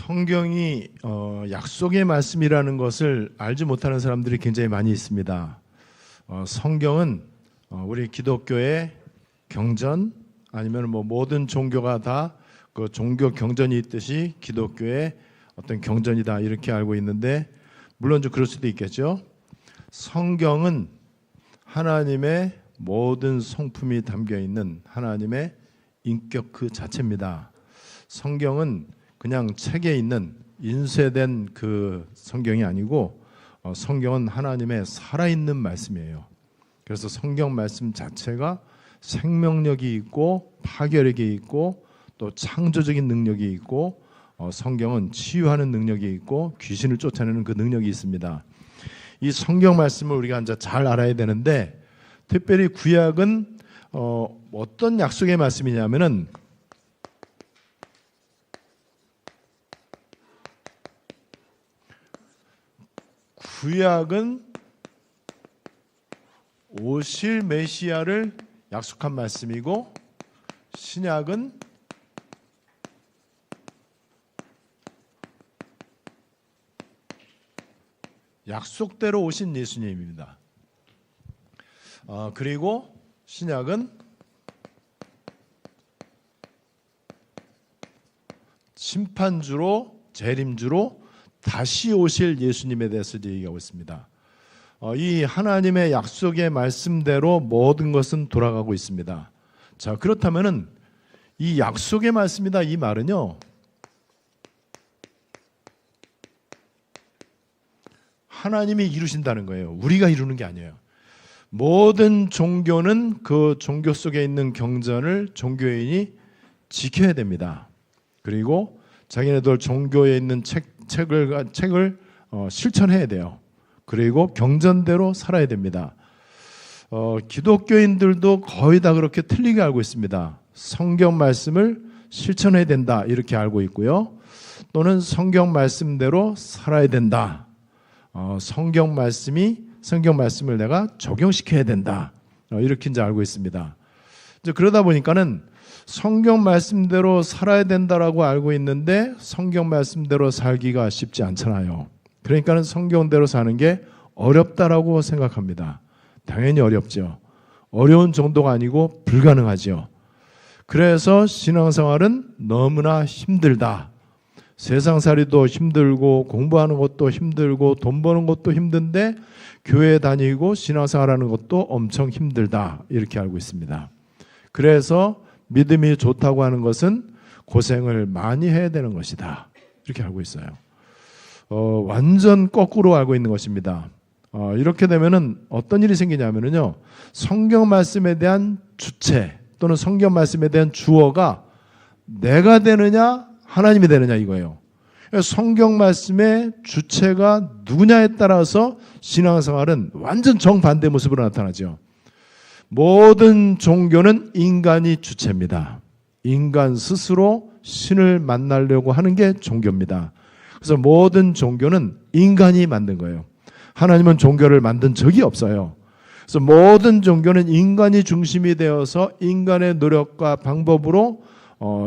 성경이 약속의 말씀이라는 것을 알지 못하는 사람들이 굉장히 많이 있습니다. 성경은 우리 기독교의 경전 아니면 모든 종교가 다 그 종교 경전이 있듯이 기독교의 어떤 경전이다 이렇게 알고 있는데, 물론 좀 그럴 수도 있겠죠. 성경은 하나님의 모든 성품이 담겨 있는 하나님의 인격 그 자체입니다. 성경은 그냥 책에 있는 인쇄된 그 성경이 아니고 성경은 하나님의 살아있는 말씀이에요. 그래서 성경 말씀 자체가 생명력이 있고 파괴력이 있고 또 창조적인 능력이 있고 성경은 치유하는 능력이 있고 귀신을 쫓아내는 그 능력이 있습니다. 이 성경 말씀을 우리가 이제 잘 알아야 되는데, 특별히 구약은 어떤 약속의 말씀이냐면은 구약은 오실 메시아를 약속한 말씀이고, 신약은 약속대로 오신 예수님입니다. 그리고 신약은 심판주로 재림주로 다시 오실 예수님에 대해서 얘기하고 있습니다. 이 하나님의 약속의 말씀대로 모든 것은 돌아가고 있습니다. 자, 그렇다면은 이 약속의 말씀이다 이 말은요, 하나님이 이루신다는 거예요. 우리가 이루는 게 아니에요. 모든 종교는 그 종교 속에 있는 경전을 종교인이 지켜야 됩니다. 그리고 자기네들 종교에 있는 책을 실천해야 돼요. 그리고 경전대로 살아야 됩니다. 기독교인들도 거의 다 그렇게 틀리게 알고 있습니다. 성경 말씀을 실천해야 된다 이렇게 알고 있고요. 또는 성경 말씀대로 살아야 된다. 성경 말씀을 내가 적용시켜야 된다. 이렇게 이제 알고 있습니다. 이제 그러다 보니까는 성경 말씀대로 살아야 된다라고 알고 있는데 성경 말씀대로 살기가 쉽지 않잖아요. 그러니까는 성경대로 사는 게 어렵다라고 생각합니다. 당연히 어렵죠. 어려운 정도가 아니고 불가능하죠. 그래서 신앙생활은 너무나 힘들다. 세상살이도 힘들고 공부하는 것도 힘들고 돈 버는 것도 힘든데 교회 다니고 신앙생활하는 것도 엄청 힘들다 이렇게 알고 있습니다. 그래서 믿음이 좋다고 하는 것은 고생을 많이 해야 되는 것이다 이렇게 알고 있어요. 완전 거꾸로 알고 있는 것입니다. 이렇게 되면은 어떤 일이 생기냐면요, 성경 말씀에 대한 주체 또는 성경 말씀에 대한 주어가 내가 되느냐 하나님이 되느냐 이거예요. 성경 말씀의 주체가 누구냐에 따라서 신앙생활은 완전 정반대 모습으로 나타나죠. 모든 종교는 인간이 주체입니다. 인간 스스로 신을 만나려고 하는 게 종교입니다. 그래서 모든 종교는 인간이 만든 거예요. 하나님은 종교를 만든 적이 없어요. 그래서 모든 종교는 인간이 중심이 되어서 인간의 노력과 방법으로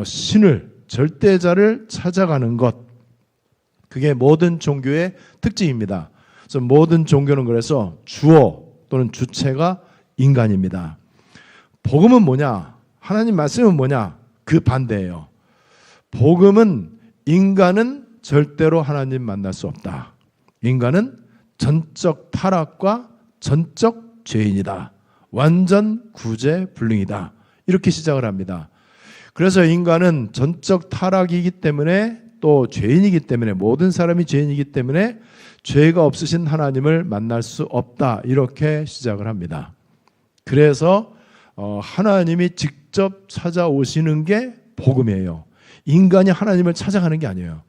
신을, 절대자를 찾아가는 것, 그게 모든 종교의 특징입니다. 그래서 모든 종교는 그래서 주어 또는 주체가 인간입니다. 복음은 뭐냐? 하나님 말씀은 뭐냐? 그 반대예요. 복음은 인간은 절대로 하나님 만날 수 없다. 인간은 전적 타락과 전적 죄인이다. 완전 구제불능이다. 이렇게 시작을 합니다. 그래서 인간은 전적 타락이기 때문에 또 죄인이기 때문에, 모든 사람이 죄인이기 때문에 죄가 없으신 하나님을 만날 수 없다 이렇게 시작을 합니다. 그래서 하나님이 직접 찾아오시는 게 복음이에요. 인간이 하나님을 찾아가는 게 아니에요.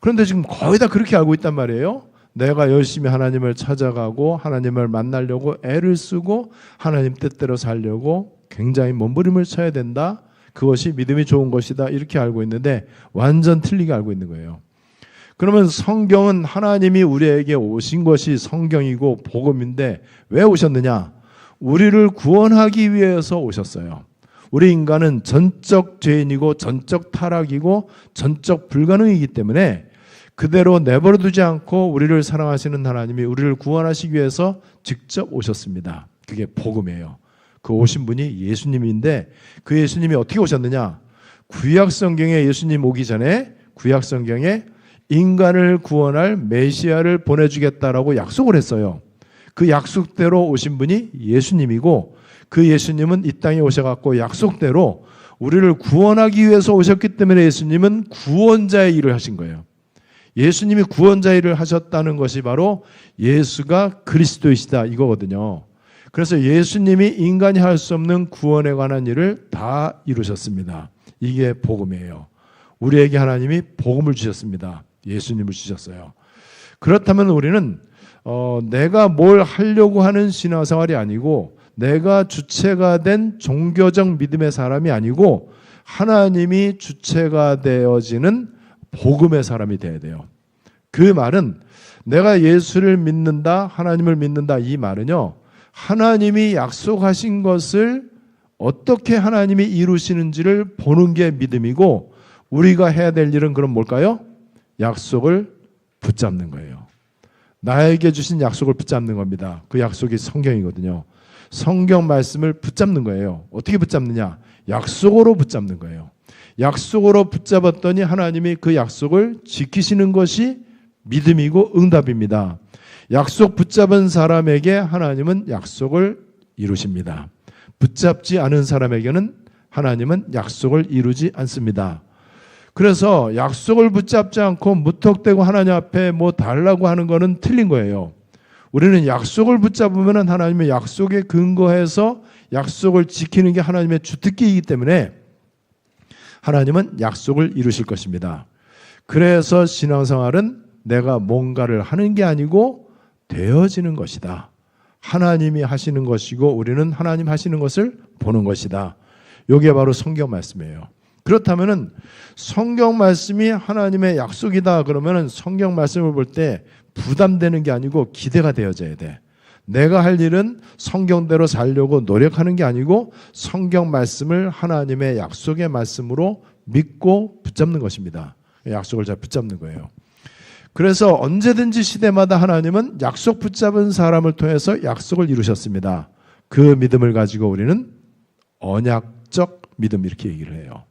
그런데 지금 거의 다 그렇게 알고 있단 말이에요. 내가 열심히 하나님을 찾아가고 하나님을 만나려고 애를 쓰고 하나님 뜻대로 살려고 굉장히 몸부림을 쳐야 된다. 그것이 믿음이 좋은 것이다 이렇게 알고 있는데 완전 틀리게 알고 있는 거예요. 그러면 성경은 하나님이 우리에게 오신 것이 성경이고 복음인데 왜 오셨느냐? 우리를 구원하기 위해서 오셨어요. 우리 인간은 전적 죄인이고 전적 타락이고 전적 불가능이기 때문에 그대로 내버려 두지 않고 우리를 사랑하시는 하나님이 우리를 구원하시기 위해서 직접 오셨습니다. 그게 복음이에요. 그 오신 분이 예수님인데 그 예수님이 어떻게 오셨느냐? 구약 성경에 예수님 오기 전에 구약 성경에 인간을 구원할 메시아를 보내주겠다라고 약속을 했어요. 그 약속대로 오신 분이 예수님이고 그 예수님은 이 땅에 오셔갖고 약속대로 우리를 구원하기 위해서 오셨기 때문에 예수님은 구원자의 일을 하신 거예요. 예수님이 구원자의 일을 하셨다는 것이 바로 예수가 그리스도이시다 이거거든요. 그래서 예수님이 인간이 할 수 없는 구원에 관한 일을 다 이루셨습니다. 이게 복음이에요. 우리에게 하나님이 복음을 주셨습니다. 예수님을 주셨어요. 그렇다면 우리는 내가 뭘 하려고 하는 신앙생활이 아니고 내가 주체가 된 종교적 믿음의 사람이 아니고 하나님이 주체가 되어지는 복음의 사람이 되어야 돼요. 그 말은 내가 예수를 믿는다, 하나님을 믿는다 이 말은요. 하나님이 약속하신 것을 어떻게 하나님이 이루시는지를 보는 게 믿음이고 우리가 해야 될 일은 그럼 뭘까요? 약속을 붙잡는 거예요. 나에게 주신 약속을 붙잡는 겁니다. 그 약속이 성경이거든요. 성경 말씀을 붙잡는 거예요. 어떻게 붙잡느냐? 약속으로 붙잡는 거예요. 약속으로 붙잡았더니 하나님이 그 약속을 지키시는 것이 믿음이고 응답입니다. 약속 붙잡은 사람에게 하나님은 약속을 이루십니다. 붙잡지 않은 사람에게는 하나님은 약속을 이루지 않습니다. 그래서 약속을 붙잡지 않고 무턱대고 하나님 앞에 뭐 달라고 하는 거는 틀린 거예요. 우리는 약속을 붙잡으면 하나님의 약속에 근거해서 약속을 지키는 게 하나님의 주특기이기 때문에 하나님은 약속을 이루실 것입니다. 그래서 신앙생활은 내가 뭔가를 하는 게 아니고 되어지는 것이다. 하나님이 하시는 것이고 우리는 하나님 하시는 것을 보는 것이다. 이게 바로 성경 말씀이에요. 그렇다면은 성경 말씀이 하나님의 약속이다 그러면은 성경 말씀을 볼 때 부담되는 게 아니고 기대가 되어져야 돼. 내가 할 일은 성경대로 살려고 노력하는 게 아니고 성경 말씀을 하나님의 약속의 말씀으로 믿고 붙잡는 것입니다. 약속을 잘 붙잡는 거예요. 그래서 언제든지 시대마다 하나님은 약속 붙잡은 사람을 통해서 약속을 이루셨습니다. 그 믿음을 가지고 우리는 언약적 믿음 이렇게 얘기를 해요.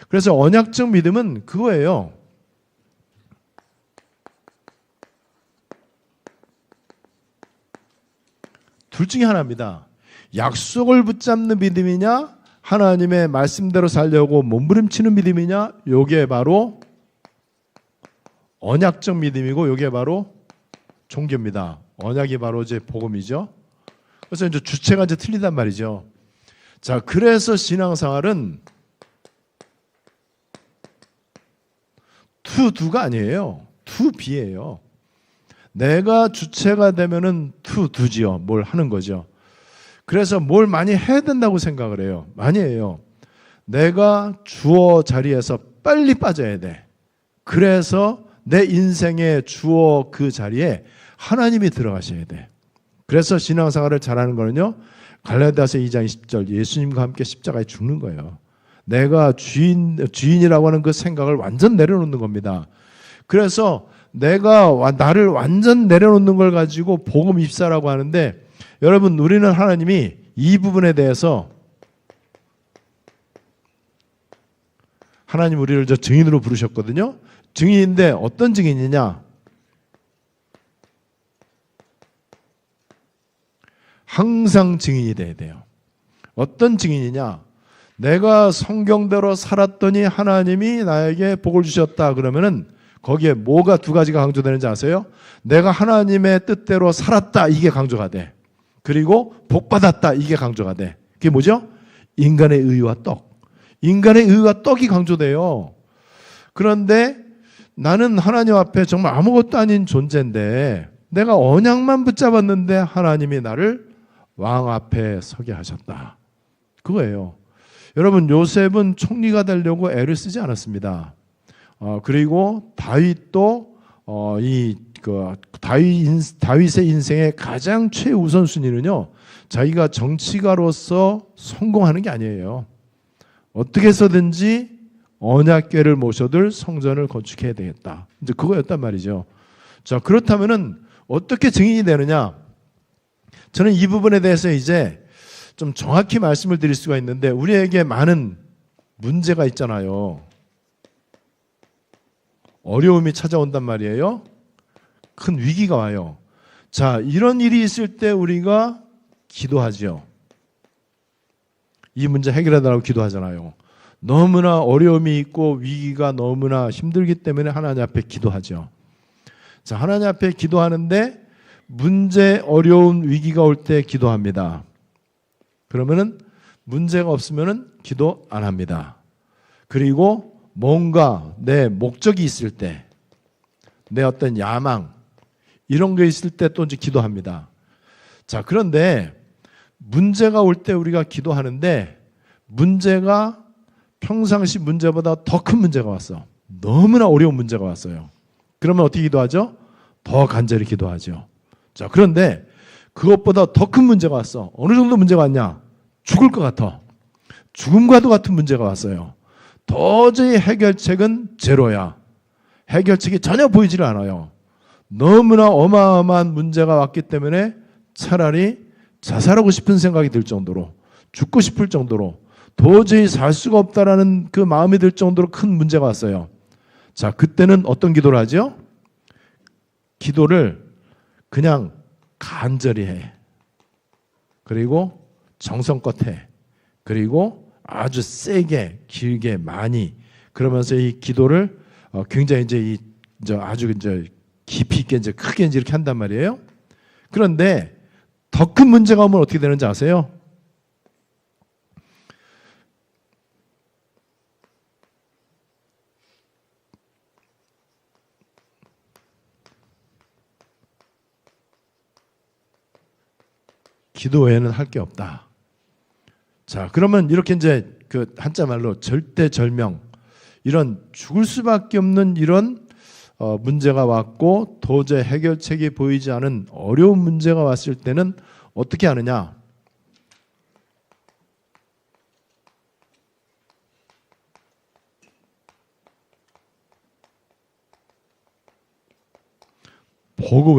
그래서 언약적 믿음은 그거예요. 둘 중에 하나입니다. 약속을 붙잡는 믿음이냐 하나님의 말씀대로 살려고 몸부림치는 믿음이냐 이게 바로 언약적 믿음이고 이게 바로 종교입니다. 언약이 바로 이제 복음이죠. 그래서 이제 주체가 이제 틀리단 말이죠. 자, 그래서 신앙생활은 투두가 아니에요. 투비예요. 내가 주체가 되면은 투두지요. 뭘 하는 거죠. 그래서 뭘 많이 해야 된다고 생각을 해요. 많이 해요. 내가 주어 자리에서 빨리 빠져야 돼. 그래서 내 인생의 주어 그 자리에 하나님이 들어가셔야 돼. 그래서 신앙생활을 잘하는 거는요. 갈라디아서 2장 20절 예수님과 함께 십자가에 죽는 거예요. 내가 주인이라고 하는 그 생각을 완전 내려놓는 겁니다. 그래서 내가 나를 완전 내려놓는 걸 가지고 복음 입사라고 하는데 여러분 우리는 하나님이 이 부분에 대해서 하나님 우리를 저 증인으로 부르셨거든요. 증인인데 어떤 증인이냐? 항상 증인이 돼야 돼요. 어떤 증인이냐? 내가 성경대로 살았더니 하나님이 나에게 복을 주셨다 그러면은 거기에 뭐가 두 가지가 강조되는지 아세요? 내가 하나님의 뜻대로 살았다 이게 강조가 돼. 그리고 복 받았다 이게 강조가 돼. 그게 뭐죠? 인간의 의와 떡. 인간의 의와 떡이 강조돼요. 그런데 나는 하나님 앞에 정말 아무것도 아닌 존재인데 내가 언약만 붙잡았는데 하나님이 나를 왕 앞에 서게 하셨다. 그거예요. 여러분 요셉은 총리가 되려고 애를 쓰지 않았습니다. 그리고 다윗도 다윗의 인생의 가장 최우선순위는요. 자기가 정치가로서 성공하는 게 아니에요. 어떻게 해서든지 언약궤를 모셔둘 성전을 건축해야 되겠다. 이제 그거였단 말이죠. 자, 그렇다면은 어떻게 증인이 되느냐? 저는 이 부분에 대해서 이제 좀 정확히 말씀을 드릴 수가 있는데, 우리에게 많은 문제가 있잖아요. 어려움이 찾아온단 말이에요. 큰 위기가 와요. 자, 이런 일이 있을 때 우리가 기도하죠. 이 문제 해결해달라고 기도하잖아요. 너무나 어려움이 있고 위기가 너무나 힘들기 때문에 하나님 앞에 기도하죠. 자, 하나님 앞에 기도하는데 문제, 어려운 위기가 올 때 기도합니다. 그러면은 문제가 없으면은 기도 안 합니다. 그리고 뭔가 내 목적이 있을 때, 내 어떤 야망, 이런 게 있을 때 또 이제 기도합니다. 자, 그런데 문제가 올 때 우리가 기도하는데, 문제가 평상시 문제보다 더 큰 문제가 왔어. 너무나 어려운 문제가 왔어요. 그러면 어떻게 기도하죠? 더 간절히 기도하죠. 자, 그런데 그것보다 더 큰 문제가 왔어. 어느 정도 문제가 왔냐? 죽을 것 같아. 죽음과도 같은 문제가 왔어요. 도저히 해결책은 제로야. 해결책이 전혀 보이질 않아요. 너무나 어마어마한 문제가 왔기 때문에 차라리 자살하고 싶은 생각이 들 정도로, 죽고 싶을 정도로, 도저히 살 수가 없다라는 그 마음이 들 정도로 큰 문제가 왔어요. 자, 그때는 어떤 기도를 하죠? 기도를 그냥 간절히 해. 그리고 정성껏 해. 그리고 아주 세게, 길게, 많이. 그러면서 이 기도를 굉장히 이제 아주 이제 깊이 있게 이제 크게 이제 이렇게 한단 말이에요. 그런데 더 큰 문제가 오면 어떻게 되는지 아세요? 기도 외에는 할 게 없다. 자, 그러면 이렇게 이제 그 한자 말로 절대절명, 이런 죽을 수밖에 없는 이런 문제가 왔고 도저히 해결책이 보이지 않은 어려운 문제가 왔을 때는 어떻게 하느냐? 복음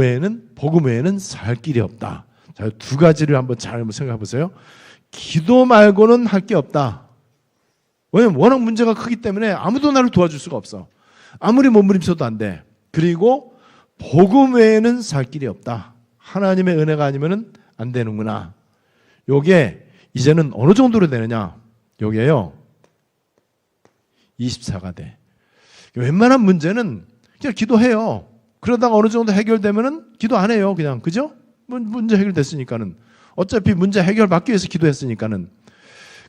외에는 살 길이 없다. 자, 두 가지를 한번 잘 생각해 보세요. 기도 말고는 할 게 없다. 왜냐면 워낙 문제가 크기 때문에 아무도 나를 도와줄 수가 없어. 아무리 몸부림쳐도 안 돼. 그리고 복음 외에는 살 길이 없다. 하나님의 은혜가 아니면은 안 되는구나. 요게 이제는 어느 정도로 되느냐? 요게요, 24가 돼. 웬만한 문제는 그냥 기도해요. 그러다가 어느 정도 해결되면은 기도 안 해요. 그냥, 그죠? 문제 해결됐으니까는. 어차피 문제 해결받기 위해서 기도했으니까는.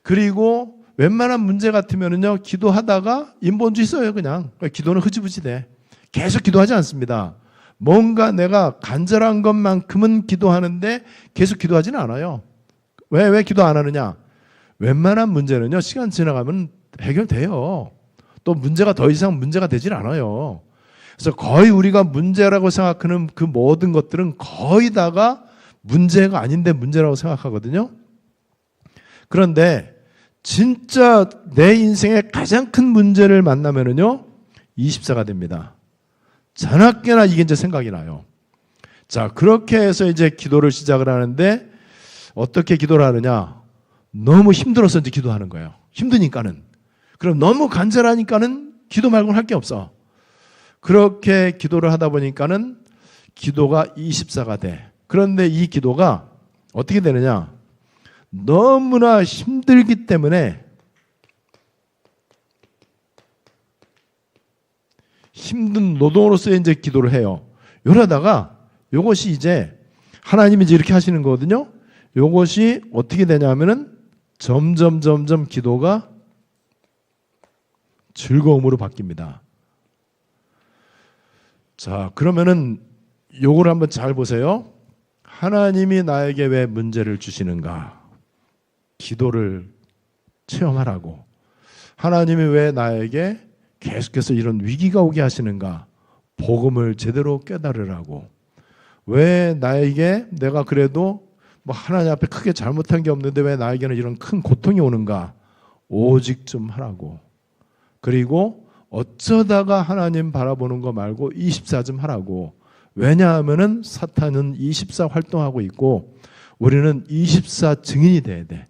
그리고 웬만한 문제 같으면은요, 기도하다가 인본주의 써요, 그냥. 기도는 흐지부지 돼. 계속 기도하지 않습니다. 뭔가 내가 간절한 것만큼은 기도하는데 계속 기도하지는 않아요. 왜 기도 안 하느냐? 웬만한 문제는요, 시간 지나가면 해결돼요. 또 문제가 더 이상 문제가 되질 않아요. 그래서 거의 우리가 문제라고 생각하는 그 모든 것들은 거의 다가 문제가 아닌데 문제라고 생각하거든요. 그런데 진짜 내 인생의 가장 큰 문제를 만나면은요, 24가 됩니다. 자나깨나 이게 이제 생각이 나요. 자, 그렇게 해서 이제 기도를 시작을 하는데 어떻게 기도를 하느냐? 너무 힘들어서 이제 기도하는 거예요. 힘드니까는. 그럼 너무 간절하니까는 기도 말고는 할 게 없어. 그렇게 기도를 하다 보니까는 기도가 24가 돼. 그런데 이 기도가 어떻게 되느냐? 너무나 힘들기 때문에 힘든 노동으로서 이제 기도를 해요. 이러다가 이것이 이제 하나님이 이제 이렇게 하시는 거거든요. 이것이 어떻게 되냐면은 점점 기도가 즐거움으로 바뀝니다. 자, 그러면은 요거를 한번 잘 보세요. 하나님이 나에게 왜 문제를 주시는가? 기도를 체험하라고. 하나님이 왜 나에게 계속해서 이런 위기가 오게 하시는가? 복음을 제대로 깨달으라고. 왜 나에게 내가 그래도 뭐 하나님 앞에 크게 잘못한 게 없는데 왜 나에게는 이런 큰 고통이 오는가? 오직 좀 하라고. 그리고 어쩌다가 하나님 바라보는 거 말고 24 좀 하라고. 왜냐하면은 사탄은 24 활동하고 있고 우리는 24 증인이 돼야 돼.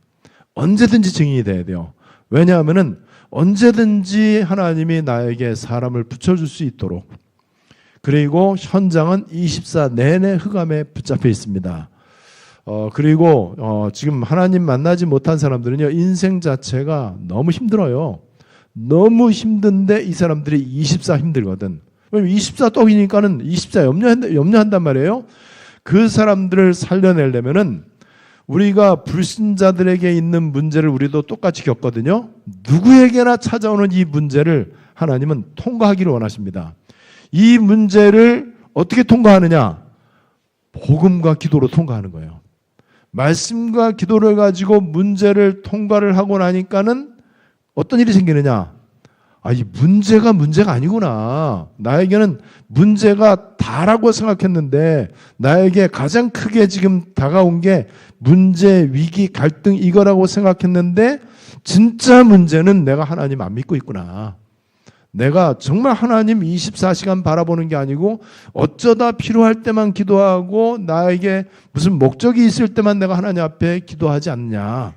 언제든지 증인이 돼야 돼요. 왜냐하면은 언제든지 하나님이 나에게 사람을 붙여줄 수 있도록. 그리고 현장은 24 내내 흑암에 붙잡혀 있습니다. 그리고 지금 하나님 만나지 못한 사람들은요, 인생 자체가 너무 힘들어요. 너무 힘든데 이 사람들이 24 힘들거든. 왜냐면 24 떡이니까는 24 염려한단 말이에요. 그 사람들을 살려내려면은 우리가 불신자들에게 있는 문제를 우리도 똑같이 겪거든요. 누구에게나 찾아오는 이 문제를 하나님은 통과하기를 원하십니다. 이 문제를 어떻게 통과하느냐? 복음과 기도로 통과하는 거예요. 말씀과 기도를 가지고 문제를 통과를 하고 나니까는 어떤 일이 생기느냐? 이 문제가 아니구나. 나에게는 문제가 다라고 생각했는데 나에게 가장 크게 지금 다가온 게 문제, 위기, 갈등 이거라고 생각했는데 진짜 문제는 내가 하나님 안 믿고 있구나. 내가 정말 하나님 24시간 바라보는 게 아니고 어쩌다 필요할 때만 기도하고 나에게 무슨 목적이 있을 때만 내가 하나님 앞에 기도하지 않느냐.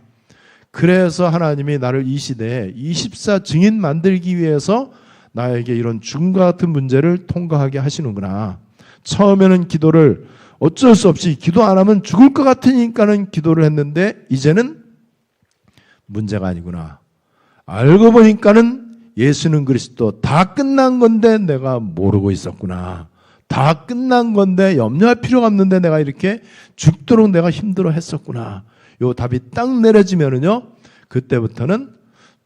그래서 하나님이 나를 이 시대에 24 증인 만들기 위해서 나에게 이런 죽음과 같은 문제를 통과하게 하시는구나. 처음에는 기도를 어쩔 수 없이 기도 안 하면 죽을 것 같으니까는 기도를 했는데 이제는 문제가 아니구나. 알고 보니까는 예수는 그리스도 다 끝난 건데 내가 모르고 있었구나. 다 끝난 건데 염려할 필요가 없는데 내가 이렇게 죽도록 내가 힘들어 했었구나. 요 답이 딱 내려지면은요, 그때부터는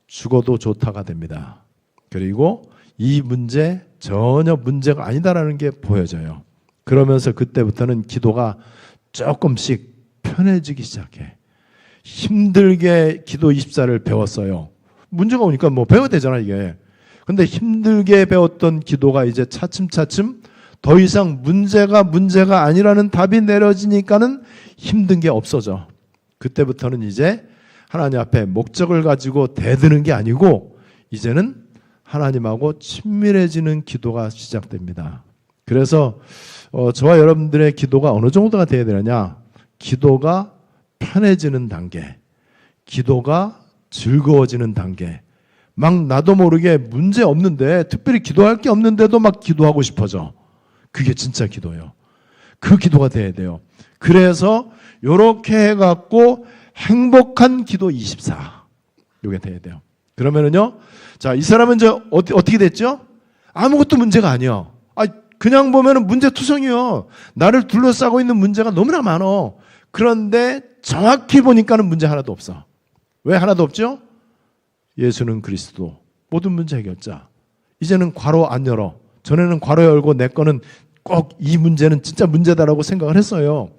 죽어도 좋다가 됩니다. 그리고 이 문제 전혀 문제가 아니다라는 게 보여져요. 그러면서 그때부터는 기도가 조금씩 편해지기 시작해. 힘들게 기도 24를 배웠어요. 문제가 오니까 뭐 배워야 되잖아, 이게. 근데 힘들게 배웠던 기도가 이제 차츰차츰 더 이상 문제가 아니라는 답이 내려지니까는 힘든 게 없어져. 그때부터는 이제 하나님 앞에 목적을 가지고 대드는 게 아니고 이제는 하나님하고 친밀해지는 기도가 시작됩니다. 그래서 저와 여러분들의 기도가 어느 정도가 돼야 되느냐? 기도가 편해지는 단계, 기도가 즐거워지는 단계. 막 나도 모르게 문제 없는데, 특별히 기도할 게 없는데도 막 기도하고 싶어져. 그게 진짜 기도예요. 그 기도가 돼야 돼요. 그래서 이렇게 해갖고 행복한 기도 24. 이게 돼야 돼요. 그러면은요, 자, 이 사람은 이제 어떻게 됐죠? 아무것도 문제가 아니야. 그냥 보면은 문제투성이요. 나를 둘러싸고 있는 문제가 너무나 많어. 그런데 정확히 보니까는 문제 하나도 없어. 왜 하나도 없죠? 예수는 그리스도. 모든 문제 해결자. 이제는 괄호 안 열어. 전에는 괄호 열고 내 거는 꼭 이 문제는 진짜 문제다라고 생각을 했어요.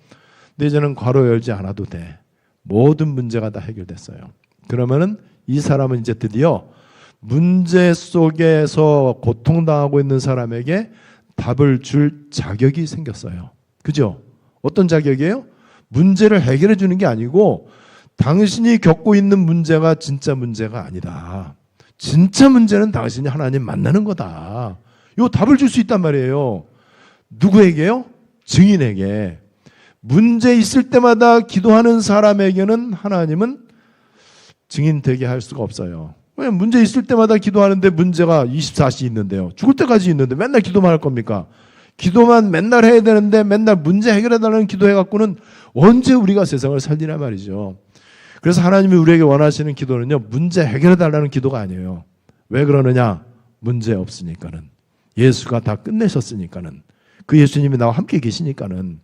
근데 이제는 괄호 열지 않아도 돼. 모든 문제가 다 해결됐어요. 그러면은 이 사람은 이제 드디어 문제 속에서 고통당하고 있는 사람에게 답을 줄 자격이 생겼어요. 그죠? 어떤 자격이에요? 문제를 해결해 주는 게 아니고 당신이 겪고 있는 문제가 진짜 문제가 아니다. 진짜 문제는 당신이 하나님 만나는 거다. 요 답을 줄 수 있단 말이에요. 누구에게요? 증인에게. 문제 있을 때마다 기도하는 사람에게는 하나님은 증인 되게 할 수가 없어요. 왜 문제 있을 때마다 기도하는데 문제가 24시 있는데요. 죽을 때까지 있는데 맨날 기도만 할 겁니까? 기도만 맨날 해야 되는데 맨날 문제 해결해달라는 기도해갖고는 언제 우리가 세상을 살리나 말이죠. 그래서 하나님이 우리에게 원하시는 기도는요, 문제 해결해달라는 기도가 아니에요. 왜 그러느냐? 문제 없으니까는. 예수가 다 끝내셨으니까는. 그 예수님이 나와 함께 계시니까는.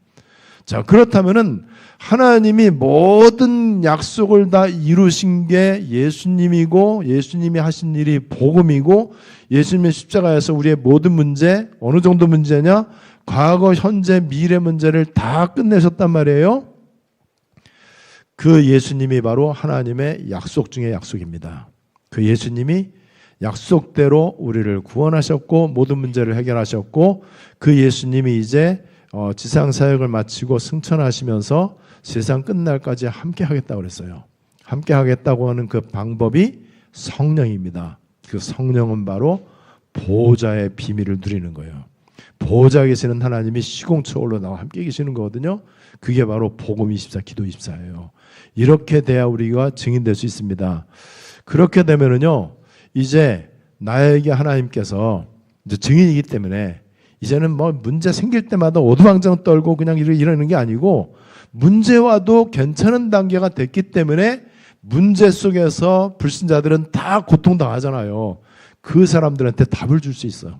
자, 그렇다면은 하나님이 모든 약속을 다 이루신 게 예수님이고, 예수님이 하신 일이 복음이고, 예수님의 십자가에서 우리의 모든 문제, 어느 정도 문제냐? 과거, 현재, 미래 문제를 다 끝내셨단 말이에요. 그 예수님이 바로 하나님의 약속 중의 약속입니다. 그 예수님이 약속대로 우리를 구원하셨고 모든 문제를 해결하셨고, 그 예수님이 이제 지상 사역을 마치고 승천하시면서 세상 끝날까지 함께 하겠다고 그랬어요. 함께 하겠다고 하는 그 방법이 성령입니다. 그 성령은 바로 보호자의 비밀을 누리는 거예요. 보호자에 계시는 하나님이 시공초월로 나와 함께 계시는 거거든요. 그게 바로 복음 24, 기도 24예요. 이렇게 돼야 우리가 증인될 수 있습니다. 그렇게 되면은요, 이제 나에게 하나님께서 이제 증인이기 때문에 이제는 뭐 문제 생길 때마다 오두방정 떨고 그냥 이러는 게 아니고 문제 와도 괜찮은 단계가 됐기 때문에 문제 속에서 불신자들은 다 고통당하잖아요. 그 사람들한테 답을 줄 수 있어요.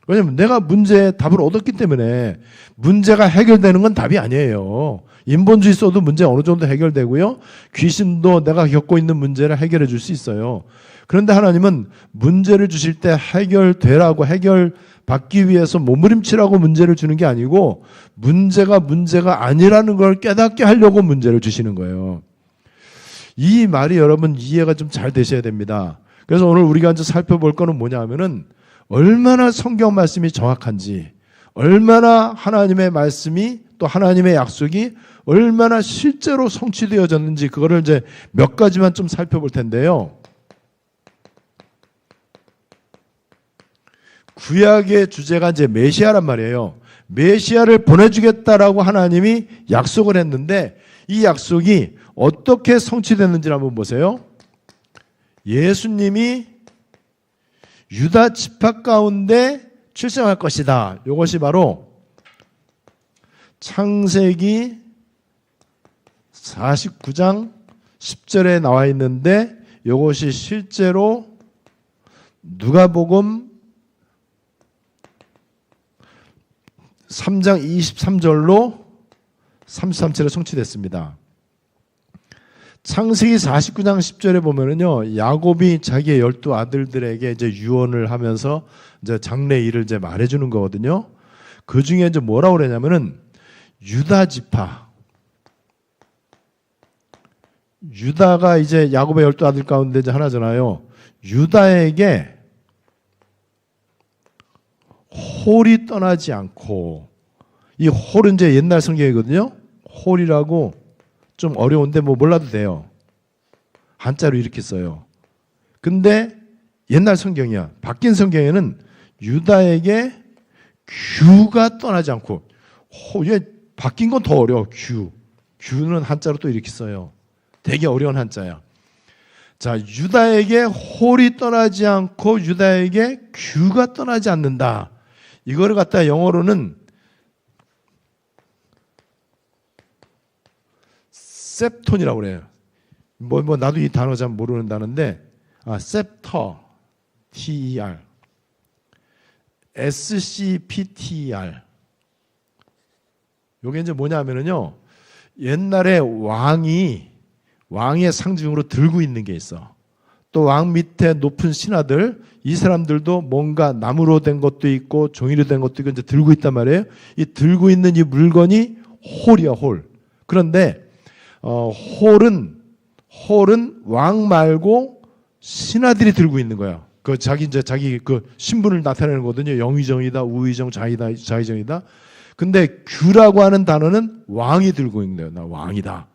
왜냐면 내가 문제에 답을 얻었기 때문에 문제가 해결되는 건 답이 아니에요. 인본주의 써도 문제 어느 정도 해결되고요. 귀신도 내가 겪고 있는 문제를 해결해 줄 수 있어요. 그런데 하나님은 문제를 주실 때 해결되라고 해결받기 위해서 몸부림치라고 문제를 주는 게 아니고 문제가 아니라는 걸 깨닫게 하려고 문제를 주시는 거예요. 이 말이 여러분 이해가 좀 잘 되셔야 됩니다. 그래서 오늘 우리가 이제 살펴볼 거는 뭐냐 하면은 얼마나 성경 말씀이 정확한지, 얼마나 하나님의 말씀이 또 하나님의 약속이 얼마나 실제로 성취되어졌는지 그거를 이제 몇 가지만 좀 살펴볼 텐데요. 구약의 주제가 이제 메시아란 말이에요. 메시아를 보내주겠다라고 하나님이 약속을 했는데 이 약속이 어떻게 성취됐는지 한번 보세요. 예수님이 유다 지파 가운데 출생할 것이다. 이것이 바로 창세기 49장 10절에 나와 있는데 이것이 실제로 누가복음 3장 23절로 33절에 성취됐습니다. 창세기 49장 10절에 보면은요, 야곱이 자기의 12 아들들에게 이제 유언을 하면서 이제 장래 일을 이제 말해주는 거거든요. 그 중에 이제 뭐라고 그러냐면은 유다 지파. 유다가 이제 야곱의 12 아들 가운데 이제 하나잖아요. 유다에게 홀이 떠나지 않고, 이 홀은 이제 옛날 성경이거든요. 홀이라고 좀 어려운데 뭐 몰라도 돼요. 한자로 이렇게 써요. 근데 옛날 성경이야. 바뀐 성경에는 유다에게 규가 떠나지 않고, 이게 바뀐 건 더 어려워. 규는 한자로 또 이렇게 써요. 되게 어려운 한자야. 자, 유다에게 홀이 떠나지 않고 유다에게 규가 떠나지 않는다. 이거를 갖다 영어로는 셉톤이라고 그래요. 뭐 나도 이 단어 잘 모르는 단어인데, 셉터, T-E-R, S-C-P-T-E-R. 요게 이제 뭐냐면은요, 옛날에 왕의 상징으로 들고 있는 게 있어. 또 왕 밑에 높은 신하들, 이 사람들도 뭔가 나무로 된 것도 있고 종이로 된 것도 있고 이제 들고 있단 말이에요. 이 들고 있는 이 물건이 홀이야, 홀. 그런데 홀은 왕 말고 신하들이 들고 있는 거야. 그 자기 그 신분을 나타내는 거거든요. 영의정이다, 우의정, 자의정이다. 근데 규라고 하는 단어는 왕이 들고 있는 거예요. 나 왕이다.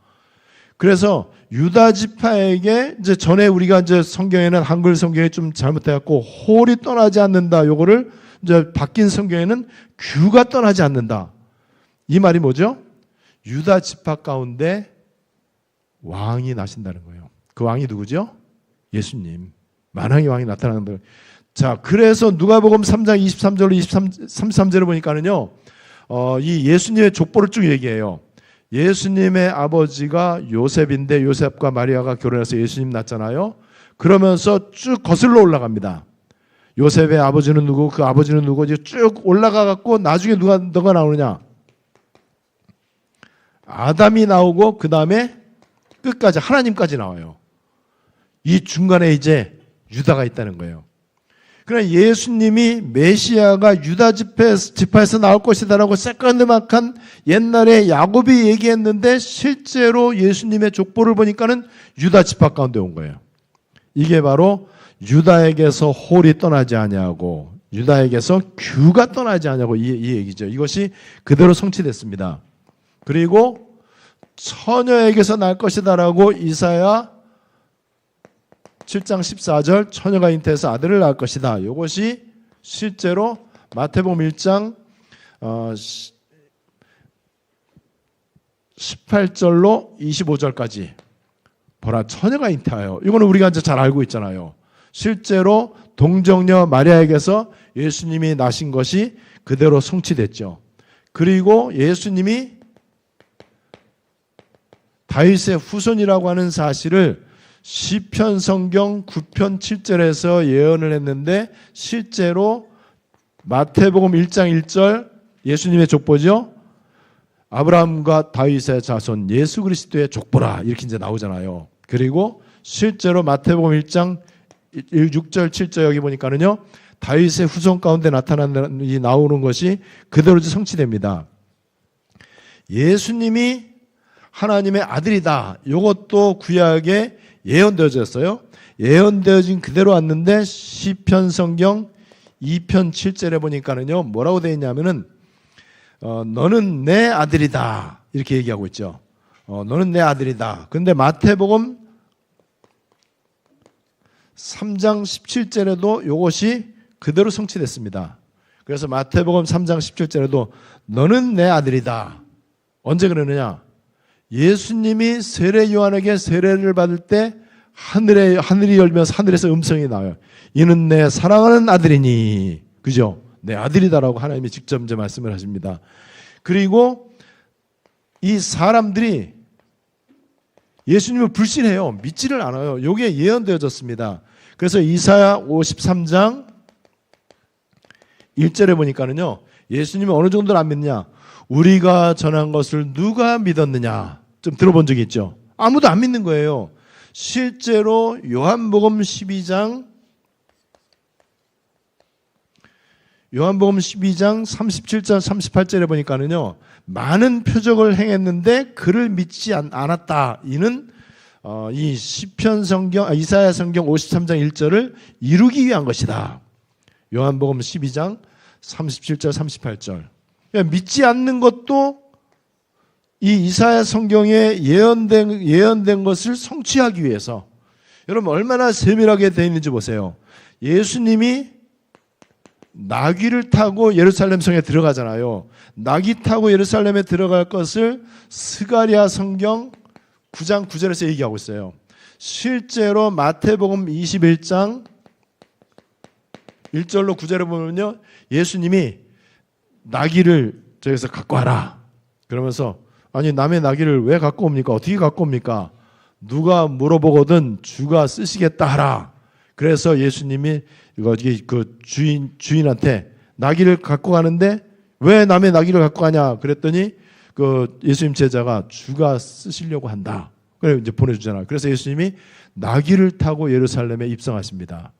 그래서 유다 지파에게 이제 전에 우리가 이제 성경에는 한글 성경에 좀 잘못해갖고 홀이 떠나지 않는다. 요거를 이제 바뀐 성경에는 규가 떠나지 않는다. 이 말이 뭐죠? 유다 지파 가운데 왕이 나신다는 거예요. 그 왕이 누구죠? 예수님. 만왕의 왕이 나타나는 거예요. 자, 그래서 누가복음 3장 23절로 33절을 보니까는요, 이 예수님의 족보를 쭉 얘기해요. 예수님의 아버지가 요셉인데 요셉과 마리아가 결혼해서 예수님 낳잖아요. 그러면서 쭉 거슬러 올라갑니다. 요셉의 아버지는 누구, 그 아버지는 누구, 이제 쭉 올라가 갖고 나중에 누가 나오느냐? 아담이 나오고 그 다음에 끝까지 하나님까지 나와요. 이 중간에 이제 유다가 있다는 거예요. 그러나 예수님이 메시아가 유다 지파에서 나올 것이다라고 새까맣한 옛날에 야곱이 얘기했는데 실제로 예수님의 족보를 보니까는 유다 지파 가운데 온 거예요. 이게 바로 유다에게서 홀이 떠나지 아니하고 유다에게서 규가 떠나지 아니하고 이 얘기죠. 이것이 그대로 성취됐습니다. 그리고 처녀에게서 날 것이다라고 이사야 7장 14절 처녀가 잉태해서 아들을 낳을 것이다. 이것이 실제로 마태복음 1장 18절로 25절까지 보라 처녀가 잉태하여, 이거는 우리가 이제 잘 알고 있잖아요. 실제로 동정녀 마리아에게서 예수님이 나신 것이 그대로 성취됐죠. 그리고 예수님이 다윗의 후손이라고 하는 사실을 시편 성경 9편 7절에서 예언을 했는데, 실제로 마태복음 1장 1절 예수님의 족보죠. 아브라함과 다윗의 자손 예수 그리스도의 족보라, 이렇게 이제 나오잖아요. 그리고 실제로 마태복음 1장 6절 7절 여기 보니까는요, 다윗의 후손 가운데 나오는 것이 그대로 성취됩니다. 예수님이 하나님의 아들이다. 이것도 구약에 예언되어졌어요. 예언되어진 그대로 왔는데 시편 성경 2편 7절에 보니까는요, 뭐라고 되어 있냐면은 너는 내 아들이다, 이렇게 얘기하고 있죠. 너는 내 아들이다. 그런데 마태복음 3장 17절에도 이것이 그대로 성취됐습니다. 그래서 마태복음 3장 17절에도 너는 내 아들이다. 언제 그러느냐? 예수님이 세례 요한에게 세례를 받을 때 하늘이 열면서 하늘에서 음성이 나와요. 이는 내 사랑하는 아들이니, 그죠? 내 아들이다라고 하나님이 직접 이제 말씀을 하십니다. 그리고 이 사람들이 예수님을 불신해요. 믿지를 않아요. 이게 예언되어졌습니다. 그래서 이사야 53장 1절에 보니까는요, 예수님이 어느 정도를 안 믿느냐? 우리가 전한 것을 누가 믿었느냐? 좀 들어본 적이 있죠? 아무도 안 믿는 거예요. 실제로 요한복음 12장 37절 38절에 보니까는요, 많은 표적을 행했는데 그를 믿지 않았다. 이는 이 시편 성경, 이사야 성경 53장 1절을 이루기 위한 것이다. 요한복음 12장 37절 38절. 그러니까 믿지 않는 것도 이 이사야 성경에 예언된 것을 성취하기 위해서. 여러분 얼마나 세밀하게 되어 있는지 보세요. 예수님이 나귀를 타고 예루살렘 성에 들어가잖아요. 나귀 타고 예루살렘에 들어갈 것을 스가랴 성경 9장 9절에서 얘기하고 있어요. 실제로 마태복음 21장 1절로 9절에 보면요, 예수님이 나귀를 저기서 갖고 와라. 그러면서 아니 남의 나귀를 왜 갖고 옵니까? 어떻게 갖고 옵니까? 누가 물어보거든 주가 쓰시겠다 하라. 그래서 예수님이 그 주인한테 나귀를 갖고 가는데 왜 남의 나귀를 갖고 가냐? 그랬더니 그 예수님 제자가 주가 쓰시려고 한다. 그래 이제 보내주잖아요. 그래서 예수님이 나귀를 타고 예루살렘에 입성하십니다.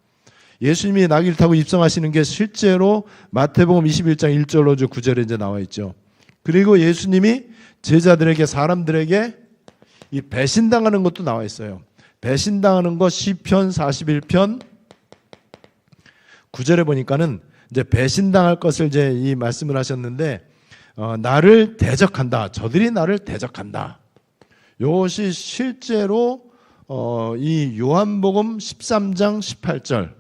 예수님이 나귀를 타고 입성하시는 게 실제로 마태복음 21장 1절로 9절에 이제 나와 있죠. 그리고 예수님이 제자들에게, 사람들에게 이 배신당하는 것도 나와 있어요. 배신당하는 것 시편 41편 9절에 보니까는 이제 배신당할 것을 이제 이 말씀을 하셨는데, 나를 대적한다. 저들이 나를 대적한다. 이것이 실제로 이 요한복음 13장 18절,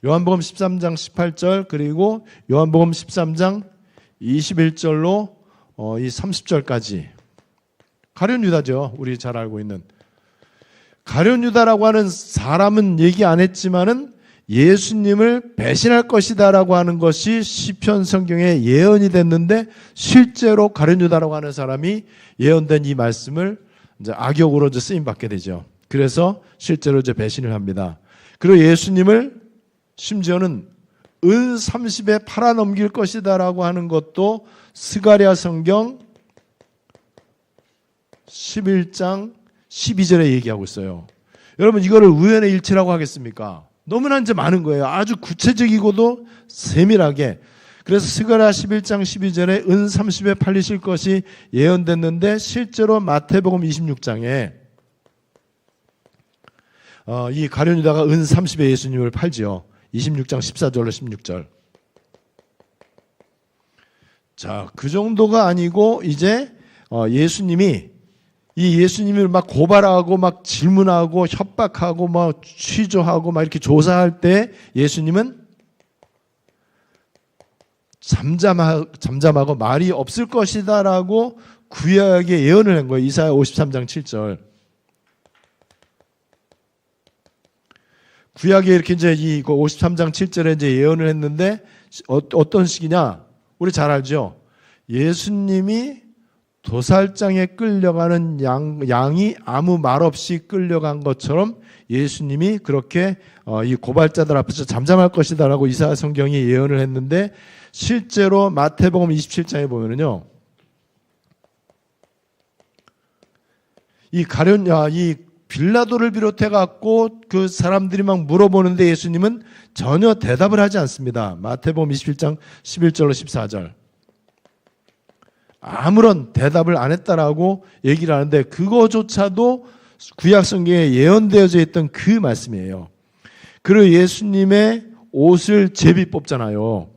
요한복음 13장 18절 그리고 요한복음 13장 21절로 이 30절까지 가룟 유다죠. 우리 잘 알고 있는 가룟 유다라고 하는 사람은 얘기 안 했지만은 예수님을 배신할 것이다라고 하는 것이 시편 성경에 예언이 됐는데, 실제로 가룟 유다라고 하는 사람이 예언된 이 말씀을 이제 악역으로 이제 쓰임 받게 되죠. 그래서 실제로 이제 배신을 합니다. 그리고 예수님을 심지어는 은 30에 팔아넘길 것이다라고 하는 것도 스가랴 성경 11장 12절에 얘기하고 있어요. 여러분 이거를 우연의 일치라고 하겠습니까? 너무나 이제 많은 거예요. 아주 구체적이고도 세밀하게. 그래서 스가랴 11장 12절에 은 30에 팔리실 것이 예언됐는데, 실제로 마태복음 26장에 이 가룟 유다가 은 30에 예수님을 팔지요. 26장 14절로 16절. 자, 그 정도가 아니고 이제 예수님이 이 예수님을 막 고발하고 막 질문하고 협박하고 막 취조하고 막 이렇게 조사할 때 예수님은 잠잠하고 말이 없을 것이다라고 구약에 예언을 한 거예요. 이사야 53장 7절. 구약에 이렇게 이제 이 53장 7절에 이제 예언을 했는데 어떤 식이냐? 우리 잘 알죠? 예수님이 도살장에 끌려가는 양이 아무 말 없이 끌려간 것처럼 예수님이 그렇게 이 고발자들 앞에서 잠잠할 것이다라고 이사야 성경이 예언을 했는데 실제로 마태복음 27장에 보면은요, 이 빌라도를 비롯해 갖고 그 사람들이 막 물어보는데 예수님은 전혀 대답을 하지 않습니다. 마태복음 27장 11절로 14절. 아무런 대답을 안 했다라고 얘기를 하는데 그거조차도 구약 성경에 예언되어져 있던 그 말씀이에요. 그리고 예수님의 옷을 제비 뽑잖아요.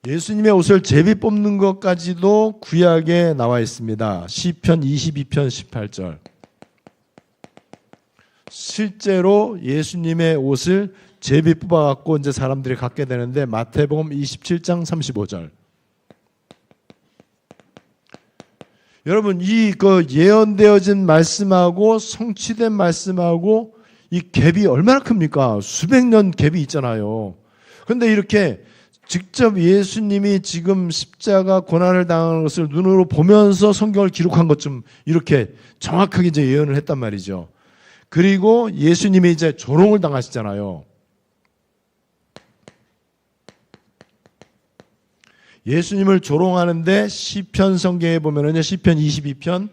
예수님의 옷을 제비 뽑는 것까지도 구약에 나와 있습니다. 시편 22편 18절. 실제로 예수님의 옷을 제비 뽑아갖고 이제 사람들이 갖게 되는데 마태복음 27장 35절. 여러분 이 예언되어진 말씀하고 성취된 말씀하고 이 갭이 얼마나 큽니까? 수백 년 갭이 있잖아요. 그런데 이렇게 직접 예수님이 지금 십자가 고난을 당하는 것을 눈으로 보면서 성경을 기록한 것 좀 이렇게 정확하게 이제 예언을 했단 말이죠. 그리고 예수님이 이제 조롱을 당하시잖아요. 예수님을 조롱하는데 시편 성경에 보면은요, 시편 22편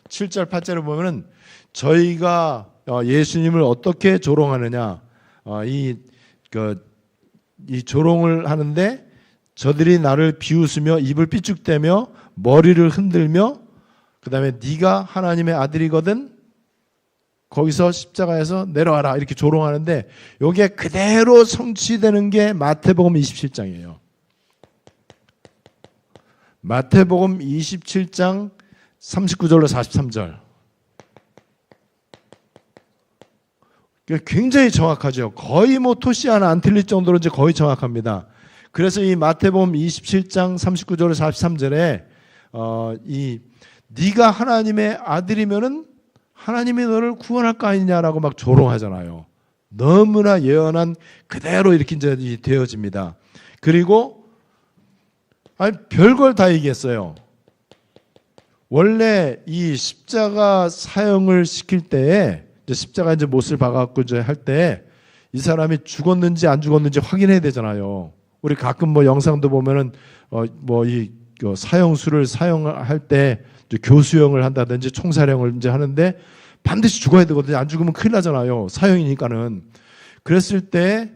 7절 8절을 보면은 저희가 예수님을 어떻게 조롱하느냐, 이 조롱을 하는데 저들이 나를 비웃으며 입을 삐죽대며 머리를 흔들며 그 다음에 네가 하나님의 아들이거든 거기서 십자가에서 내려와라 이렇게 조롱하는데 이게 그대로 성취되는 게 마태복음 27장이에요. 마태복음 27장 39절로 43절. 굉장히 정확하죠. 거의 뭐 토시 하나 안 틀릴 정도로 이제 거의 정확합니다. 그래서 이 마태복음 27장 39절로 43절에 네가 하나님의 아들이면은 하나님이 너를 구원할 거 아니냐라고 막 조롱하잖아요. 너무나 예언한 그대로 이렇게 이제 되어집니다. 그리고 별걸 다 얘기했어요. 원래 이 십자가 사형을 시킬 때에 십자가 이제 못을 박아갖고 이제 할 때 이 사람이 죽었는지 안 죽었는지 확인해야 되잖아요. 우리 가끔 뭐 영상도 보면은 사형수를 사형할 때 교수형을 한다든지 총사령을 이제 하는데 반드시 죽어야 되거든요. 안 죽으면 큰일 나잖아요. 사형이니까는. 그랬을 때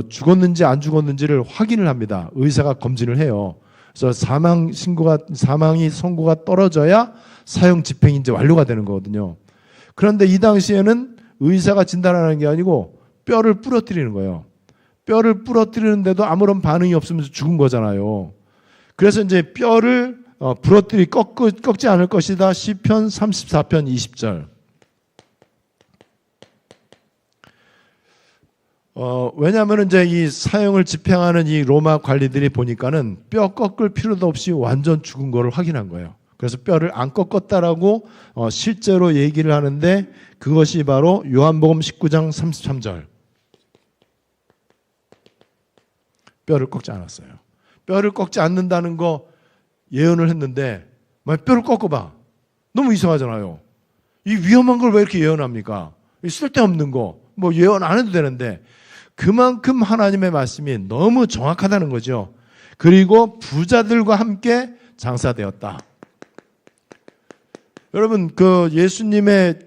죽었는지 안 죽었는지를 확인을 합니다. 의사가 검진을 해요. 그래서 사망이 선고가 떨어져야 사형 집행이 이제 완료가 되는 거거든요. 그런데 이 당시에는 의사가 진단하는 게 아니고 뼈를 부러뜨리는 거예요. 뼈를 부러뜨리는데도 아무런 반응이 없으면서 죽은 거잖아요. 그래서 이제 뼈를 꺾지 않을 것이다. 시편 34편 20절. 왜냐하면 이제 이 사형을 집행하는 이 로마 관리들이 보니까는 뼈 꺾을 필요도 없이 완전 죽은 거를 확인한 거예요. 그래서 뼈를 안 꺾었다라고 실제로 얘기를 하는데 그것이 바로 요한복음 19장 33절. 뼈를 꺾지 않았어요. 뼈를 꺾지 않는다는 거 예언을 했는데 뼈를 꺾어봐. 너무 이상하잖아요. 이 위험한 걸 왜 이렇게 예언합니까? 쓸데없는 거 뭐 예언 안 해도 되는데 그만큼 하나님의 말씀이 너무 정확하다는 거죠. 그리고 부자들과 함께 장사되었다. 여러분 예수님의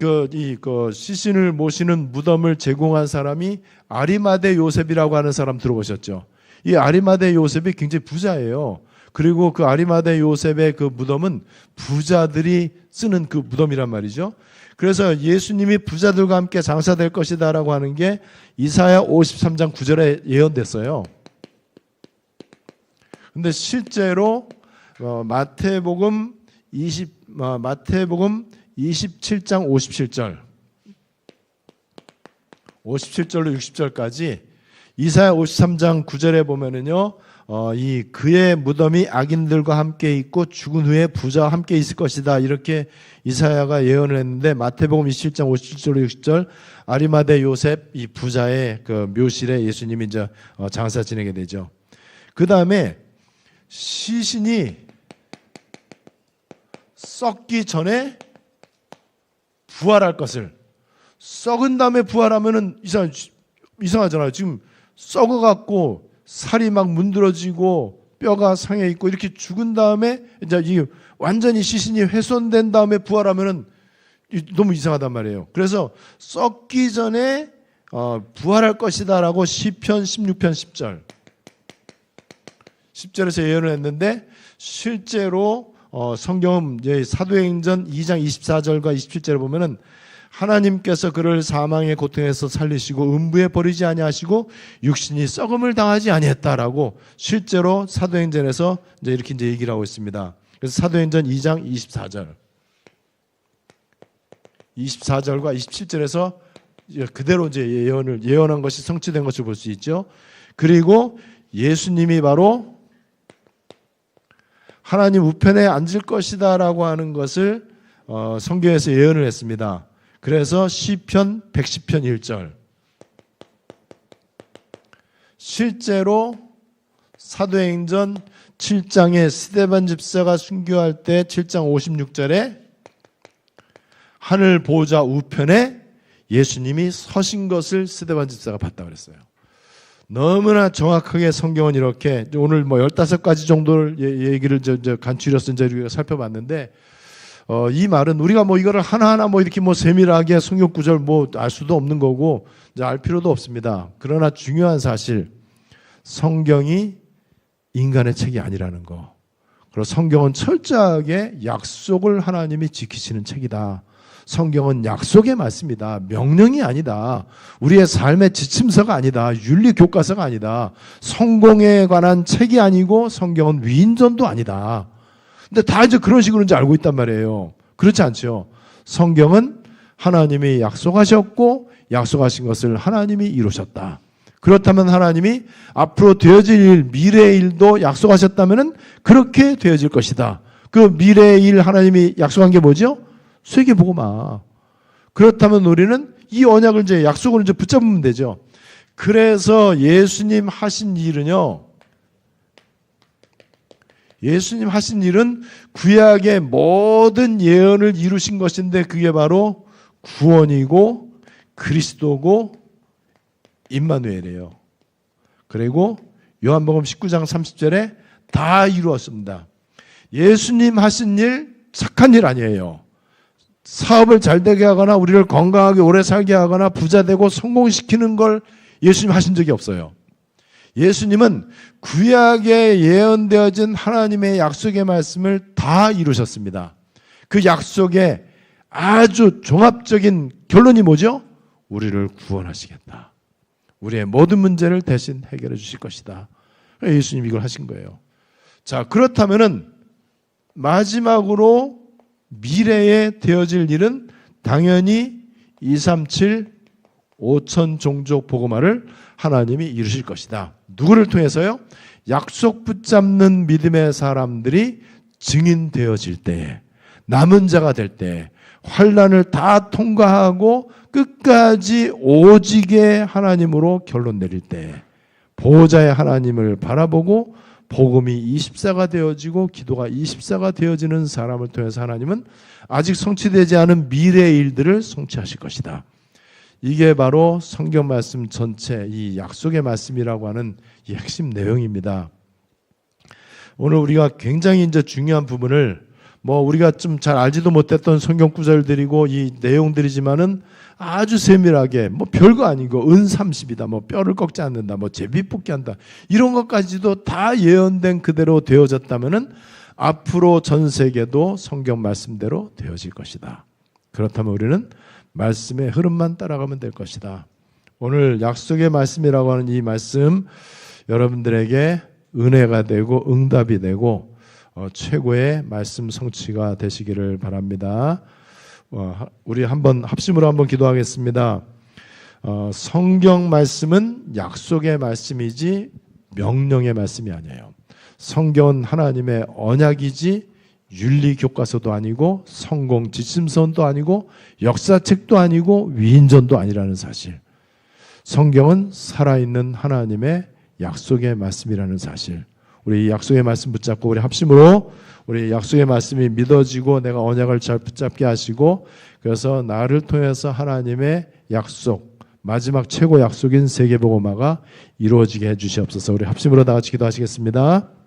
시신을 모시는 무덤을 제공한 사람이 아리마대 요셉이라고 하는 사람 들어보셨죠? 이 아리마대 요셉이 굉장히 부자예요. 그리고 그 아리마대 요셉의 그 무덤은 부자들이 쓰는 그 무덤이란 말이죠. 그래서 예수님이 부자들과 함께 장사될 것이다라고 하는 게 이사야 53장 9절에 예언됐어요. 근데 실제로 마태복음 27장 57절로 60절까지 이사야 53장 9절에 보면은요, 이 그의 무덤이 악인들과 함께 있고 죽은 후에 부자와 함께 있을 것이다. 이렇게 이사야가 예언을 했는데 마태복음 27장 57절로 60절 아리마대 요셉 이 부자의 그 묘실에 예수님이 이제 장사 지내게 되죠. 그 다음에 시신이 썩기 전에 부활할 것을, 썩은 다음에 부활하면은 이상하잖아요. 지금 썩어갖고 살이 막 문드러지고 뼈가 상해 있고 이렇게 죽은 다음에 이제 이 완전히 시신이 훼손된 다음에 부활하면은 너무 이상하단 말이에요. 그래서 썩기 전에 부활할 것이다라고 시편 16편 10절에서 예언을 했는데 실제로 성경 사도행전 2장 24절과 27절에 보면은 하나님께서 그를 사망의 고통에서 살리시고 음부에 버리지 아니하시고 육신이 썩음을 당하지 아니했다라고 실제로 사도행전에서 이렇게 얘기를 하고 있습니다. 그래서 사도행전 2장 24절과 27절에서 그대로 예언한 것이 성취된 것을 볼 수 있죠. 그리고 예수님이 바로 하나님 우편에 앉을 것이다라고 하는 것을 성경에서 예언을 했습니다. 그래서 시편 110편 1절, 실제로 사도행전 7장에 스데반 집사가 순교할 때 7장 56절에 하늘 보좌 우편에 예수님이 서신 것을 스데반 집사가 봤다 그랬어요. 너무나 정확하게 성경은 이렇게 오늘 15가지 정도를 얘기를 간추려서 이제 우리가 살펴봤는데 이 말은 우리가 이거를 하나하나 이렇게 세밀하게 성경 구절 알 수도 없는 거고 이제 알 필요도 없습니다. 그러나 중요한 사실, 성경이 인간의 책이 아니라는 거. 그리고 성경은 철저하게 약속을 하나님이 지키시는 책이다. 성경은 약속의 말씀이다. 명령이 아니다. 우리의 삶의 지침서가 아니다. 윤리 교과서가 아니다. 성공에 관한 책이 아니고 성경은 위인전도 아니다. 근데 다 이제 그런 식으로 이제 알고 있단 말이에요. 그렇지 않죠. 성경은 하나님이 약속하셨고 약속하신 것을 하나님이 이루셨다. 그렇다면 하나님이 앞으로 되어질 일, 미래의 일도 약속하셨다면 그렇게 되어질 것이다. 그 미래의 일 하나님이 약속한 게 뭐죠? 세계복음화. 그렇다면 우리는 이 언약을 이제 약속을 이제 붙잡으면 되죠. 그래서 예수님 하신 일은요, 예수님 하신 일은 구약의 모든 예언을 이루신 것인데 그게 바로 구원이고 그리스도고 임마누엘이에요. 그리고 요한복음 19장 30절에 다 이루었습니다. 예수님 하신 일 착한 일 아니에요. 사업을 잘 되게 하거나 우리를 건강하게 오래 살게 하거나 부자 되고 성공시키는 걸 예수님 하신 적이 없어요. 예수님은 구약에 예언되어진 하나님의 약속의 말씀을 다 이루셨습니다. 그 약속의 아주 종합적인 결론이 뭐죠? 우리를 구원하시겠다. 우리의 모든 문제를 대신 해결해 주실 것이다. 예수님이 이걸 하신 거예요. 자, 그렇다면은 마지막으로 미래에 되어질 일은 당연히 237 5천 종족 복음화를 하나님이 이루실 것이다. 누구를 통해서요? 약속 붙잡는 믿음의 사람들이 증인되어질 때에, 남은 자가 될 때, 환난을 다 통과하고 끝까지 오직의 하나님으로 결론 내릴 때, 보호자의 하나님을 바라보고 복음이 24가 되어지고 기도가 24가 되어지는 사람을 통해서 하나님은 아직 성취되지 않은 미래의 일들을 성취하실 것이다. 이게 바로 성경 말씀 전체 이 약속의 말씀이라고 하는 이 핵심 내용입니다. 오늘 우리가 굉장히 이제 중요한 부분을 우리가 좀 잘 알지도 못했던 성경 구절들이고 이 내용들이지만은 아주 세밀하게 별거 아니고 은 30이다, 뼈를 꺾지 않는다, 제비 뽑기 한다, 이런 것까지도 다 예언된 그대로 되어졌다면은 앞으로 전 세계도 성경 말씀대로 되어질 것이다. 그렇다면 우리는 말씀의 흐름만 따라가면 될 것이다. 오늘 약속의 말씀이라고 하는 이 말씀 여러분들에게 은혜가 되고 응답이 되고 최고의 말씀 성취가 되시기를 바랍니다. 우리 한번 합심으로 한번 기도하겠습니다. 성경 말씀은 약속의 말씀이지 명령의 말씀이 아니에요. 성경은 하나님의 언약이지 윤리 교과서도 아니고 성공 지침서도 아니고 역사책도 아니고 위인전도 아니라는 사실. 성경은 살아있는 하나님의 약속의 말씀이라는 사실. 우리 이 약속의 말씀 붙잡고 우리 합심으로 우리 약속의 말씀이 믿어지고 내가 언약을 잘 붙잡게 하시고 그래서 나를 통해서 하나님의 약속 마지막 최고 약속인 세계복음화가 이루어지게 해주시옵소서. 우리 합심으로 다 같이 기도하시겠습니다.